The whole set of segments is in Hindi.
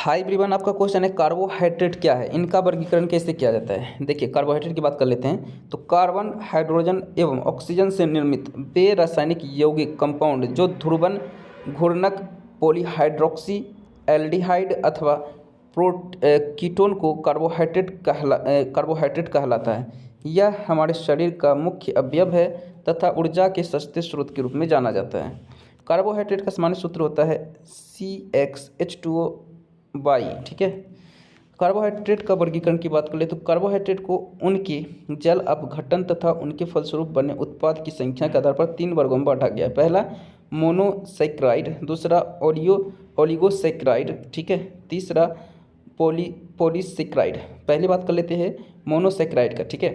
हाय एवरीवन, आपका क्वेश्चन है कार्बोहाइड्रेट क्या है, इनका वर्गीकरण कैसे किया जाता है। देखिए कार्बोहाइड्रेट की बात कर लेते हैं। तो कार्बन, हाइड्रोजन एवं ऑक्सीजन से निर्मित वे रासायनिक यौगिक कंपाउंड जो ध्रुवन, घूर्णक, पॉलीहाइड्रोक्सी, एल्डिहाइड अथवा कीटोन को कार्बोहाइड्रेट कहलाता है। यह हमारे शरीर का मुख्य अवयव है तथा ऊर्जा के सस्ते स्रोत के रूप में जाना जाता है। कार्बोहाइड्रेट का सामान्य सूत्र होता है CxH2O बाई। ठीक है। कार्बोहाइड्रेट का वर्गीकरण की बात कर ले तो कार्बोहाइड्रेट को उनके जल अपघटन तथा उनके फलस्वरूप बने उत्पाद की संख्या के आधार पर 3 वर्गों में बांटा गया है। पहला मोनोसैकराइड, दूसरा ओलिगोसैकराइड, ठीक है, तीसरा पॉलीसैकराइड। पहली बात कर लेते हैं मोनोसैकराइड का। ठीक है।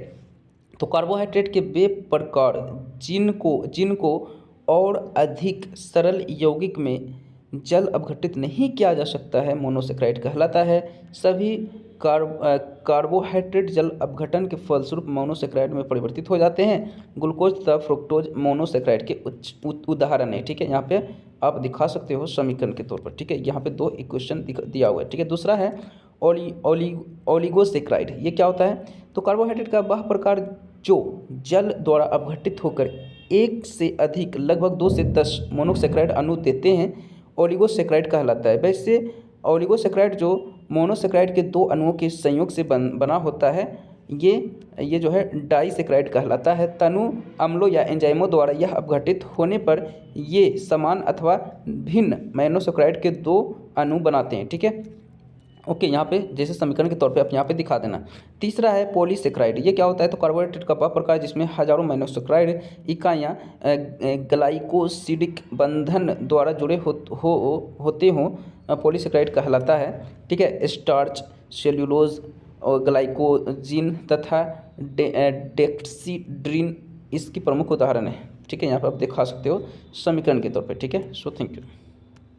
तो कार्बोहाइड्रेट के वे प्रकार जिनको और अधिक सरल यौगिक में जल अपघटित नहीं किया जा सकता है मोनोसैकराइड कहलाता है। सभी कार्बोहाइड्रेट जल अपघटन के फलस्वरूप मोनोसैकराइड में परिवर्तित हो जाते हैं। ग्लूकोज तथा फ्रुक्टोज मोनोसैकराइड के उदाहरण है। ठीक है। यहाँ पे आप दिखा सकते हो समीकरण के तौर पर। ठीक है। यहाँ पे 2 इक्वेशन दिया हुआ है। ठीक है। दूसरा है ओलिगोसैकराइड। ये क्या होता है? तो कार्बोहाइड्रेट का वह प्रकार जो जल द्वारा अपघटित होकर एक से अधिक लगभग 2 से 10 मोनोसैकराइड अणु देते हैं, ओलिगोसैकराइड कहलाता है। वैसे ओलिगोसैकराइड जो मोनोसैकराइड के 2 अणुओं के संयोग से बना होता है, ये जो है डाइसैकराइड कहलाता है। तनु अम्लों या एंजाइमों द्वारा यह अपघटित होने पर ये समान अथवा भिन्न मोनोसैकराइड के 2 अणु बनाते हैं। ठीक है। ओके, यहाँ पे जैसे समीकरण के तौर पे आप यहाँ पे दिखा देना। तीसरा है पॉलीसैकराइड। ये क्या होता है? तो कार्बोहाइड्रेट का वह प्रकार जिसमें हजारों मोनोसैकराइड इकाइयाँ ग्लाइकोसिडिक बंधन द्वारा जुड़े होते हों, पॉलीसैकराइड कहलाता है। ठीक है। स्टार्च, सेल्यूलोज और ग्लाइकोजिन तथा डेक्सीड्रिन इसकी प्रमुख उदाहरण है। ठीक है। यहाँ पर आप दिखा सकते हो समीकरण के तौर पर। ठीक है। So thank you.